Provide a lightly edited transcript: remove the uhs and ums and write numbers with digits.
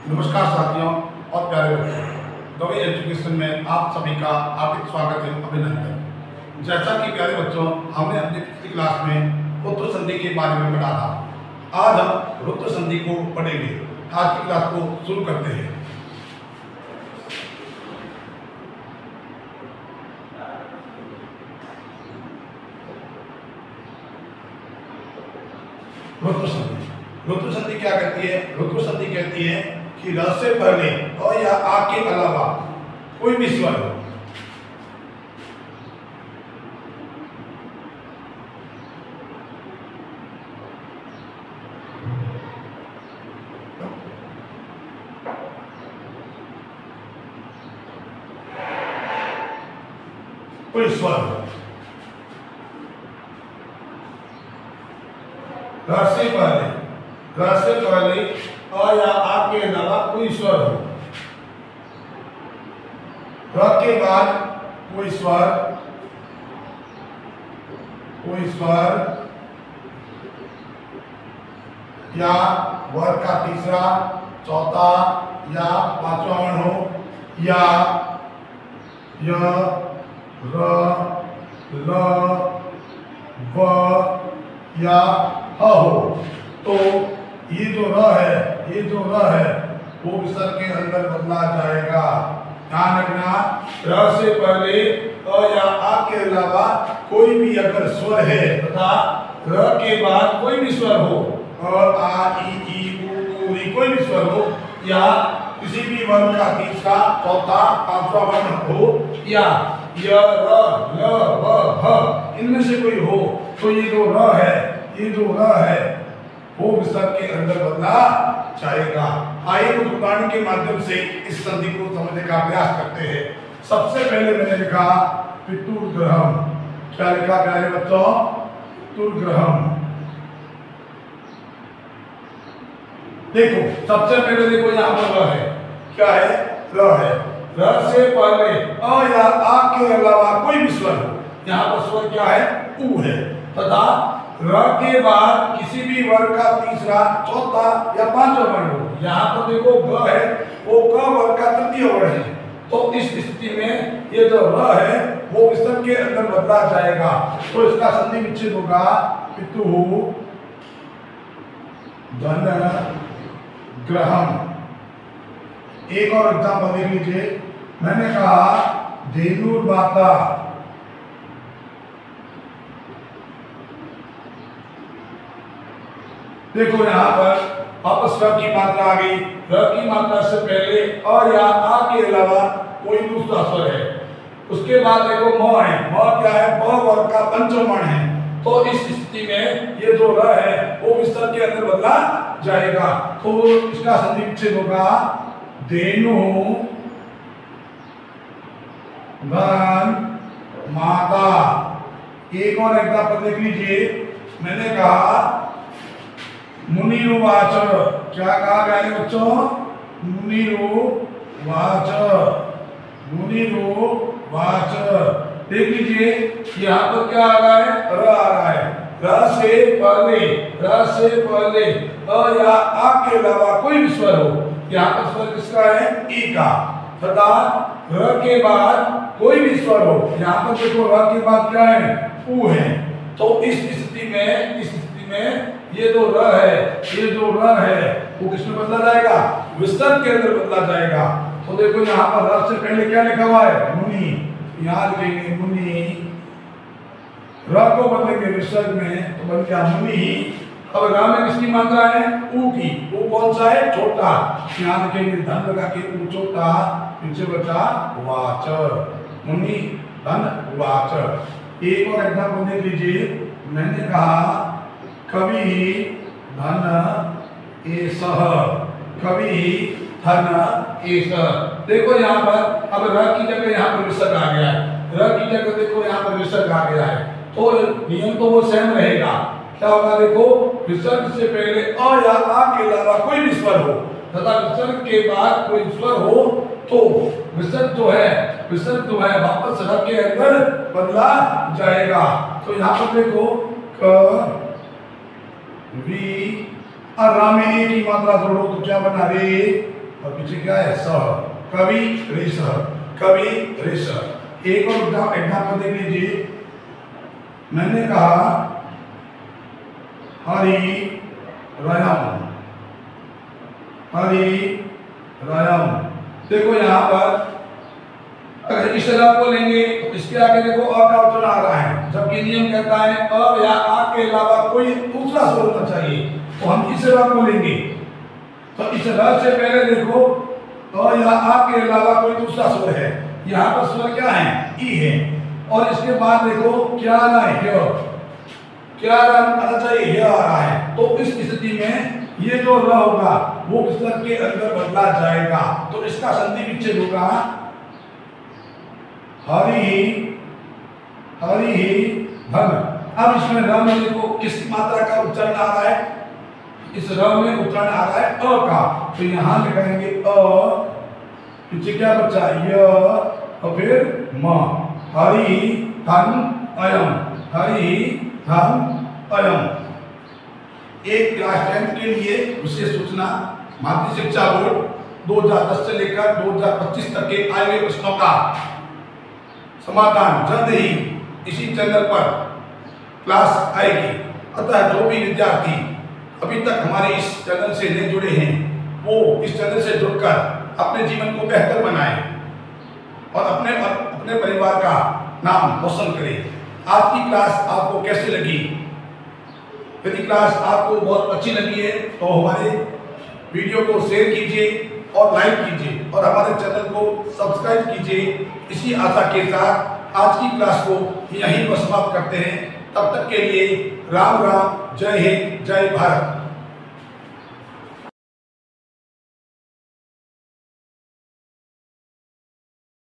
नमस्कार साथियों और प्यारे बच्चों, गवी एजुकेशन में आप सभी का हार्दिक स्वागत है, अभिनंदन। जैसा कि प्यारे बच्चों, हमने अपनी पिछली क्लास में रुद्र संधि के बारे में पढ़ा था। आज हम रुद्र संधि को पढ़ेंगे। आज की क्लास को शुरू करते हैं। रुद्र संधि, रुद्र संधि क्या कहती है? रुद्र संधि कहती है कि र से पहले और या आ के अलावा कोई भी स्वर हो, कोई स्वर हो, र से पहले और या आ के अलावा कोई स्वर हो, र के बाद कोई स्वर या वर्ग का तीसरा, चौथा या पांचवा वर्ण हो, या य, र, ल, व या ह हो, तो ये जो र है वो विसर्ग के अंदर बदला जाएगा। ध्यान रखना, र से पहले अ या आ के अलावा कोई भी अगर स्वर है तथा र के बाद कोई भी स्वर हो, अ, आ, ई, उ, ई, कोई भी स्वर हो, या किसी भी वर्ण का तीसरा, चौथा, पांचवा वर्ण हो, या य, र, ल, व, ह इनमें से कोई हो, तो ये जो र है वो विसर्ग के अंदर बदला जाएगा। आइए कुछ उदाहरण के माध्यम से इस संधि को समझने का प्रयास करते हैं। सबसे पहले मैंने लिखा पितुर्ग्रहम। क्या लिखा प्यारे बच्चों? पितुर्ग्रहम। देखो, सबसे पहले देखो यहाँ पर र है। क्या है? र है। र से पहले अ या आ के अलावा कोई भी स्वर हो, यहाँ पर स्वर क्या है? उ है, तथा र के बाद किसी भी वर्ग का तीसरा, चौथा या पांचवा वर्ण हो। यहाँ पर देखो ग है, वो क वर्ग का तृतीय वर्ण है, तो इस स्थिति में ये जो र है वो विसर्ग के अंदर बदला जाएगा। तो इसका संधि विच्छेद होगा पितु धन ग्रहम। एक और एग्जाम्पल देख लीजिए। मैंने कहा धेनुर्वाता। देखो यहाँ पर वापस र की मात्रा आ गई। र की मात्रा से पहले अ या आ के अलावा कोई दूसरा स्वर है। उसके बाद देखो म है। म क्या है? ब वर्ग का पंचम वर्ण है, तो इस स्थिति में ये जो र है वो विसर्ग के अंदर बदला जाएगा। तो इसका संधि विच्छेद होगा धेनु धन माता। एक और एग्जाम्पल देख लीजिए। मैंने कहा मुनिरुवाच। क्या कहा प्यारे बच्चों? मुनिरुवाच। देख लीजिए यहाँ पर क्या आ रहा है? र आ रहा है। र से पहले अ या आ के अलावा कोई भी स्वर हो, यहाँ पर स्वर किसका है? ई का, तथा र के बाद कोई भी स्वर हो, यहाँ पर देखो र के बाद क्या है? उ है। तो इस स्थिति में ये जो र है वो किसमें बदला जाएगा? विसर्ग के अंदर बदला जाएगा। तो देखो यहाँ पर र से पहले क्या लिखा हुआ है? मुनि। यहाँ लिखेंगे मुनि, र को बदलेंगे विसर्ग में तो बन गया मुनि। अब र में किसकी मात्रा है? उ की। उ कौन सा है? छोटा। यहाँ लिखेंगे धन लगा के उ छोटा, पीछे बचा वाच। मुनि धन वाच। एक और एग्जाम्पल देख लीजिए। मैंने कहा कवि धन एषः। देखो यहाँ पर अब र की जगह यहाँ पर विसर्ग आ गया है। र की जगह देखो यहाँ पर विसर्ग आ गया है, तो नियम तो वो सेम रहेगा। क्या होगा? देखो, विसर्ग से पहले अ या आ के अलावा कोई भी स्वर हो, तथा विसर्ग के बाद कोई स्वर हो, तो विसर्ग जो है वापस र के अंदर बदला जाएगा। तो यहाँ पर देखो क वी और रा में एक ही मात्रा जोड़ो तो क्या बना? रे। और पीछे क्या है स, कवि ऋष, कवि ऋष। एक और एग्जाम्पल देख लीजिए, मैंने कहा हरि रयम, हरि रयम। देखो यहाँ पर अगर इस तरह को लेंगे तो इसके आगे देखो अ का उच्चारण आ रहा है, जबकि नियम कहता है अ या आ के अलावा कोई दूसरा स्वर होना चाहिए, तो हम इस तरह को लेंगे। तो इस तरह से पहले देखो अ या आ के अलावा कोई दूसरा स्वर है, यहाँ पर स्वर क्या है ई है, और इसके बाद देखो क्या आ रहा है य, क्या आना चाहिए यह आ रहा है। तो इस स्थिति में ये जो र होगा वो किस स्वर के अंदर बदला जाएगा, तो इसका संधि विच्छेद होगा हरि, हरि धन। अब इसमें र में देखो किस मात्रा का उच्चारण आ रहा है, इस र में उच्चारण आ रहा है अ का, तो यहां लिखेंगे अ, पीछे क्या बचा य और फिर म, हरि धन अयम, हरि धन अयम। एक क्लास 10 के लिए विशेष सूचना, माध्यमिक शिक्षा बोर्ड 2010 से लेकर 2025 तक के आए हुए प्रश्नों का समाधान जल्द ही इसी चैनल पर क्लास आएगी। अतः जो भी विद्यार्थी अभी तक हमारे इस चैनल से नहीं जुड़े हैं वो इस चैनल से जुड़कर अपने जीवन को बेहतर बनाएं और अपने परिवार का नाम रोशन करें। आज की क्लास आपको कैसी लगी? यदि क्लास आपको बहुत अच्छी लगी है तो हमारे वीडियो को शेयर कीजिए और लाइक कीजिए और हमारे चैनल को सब्सक्राइब कीजिए। इसी आशा के साथ आज की क्लास को यहीं पर समाप्त करते हैं। तब तक के लिए राम राम, जय हिंद, जय भारत।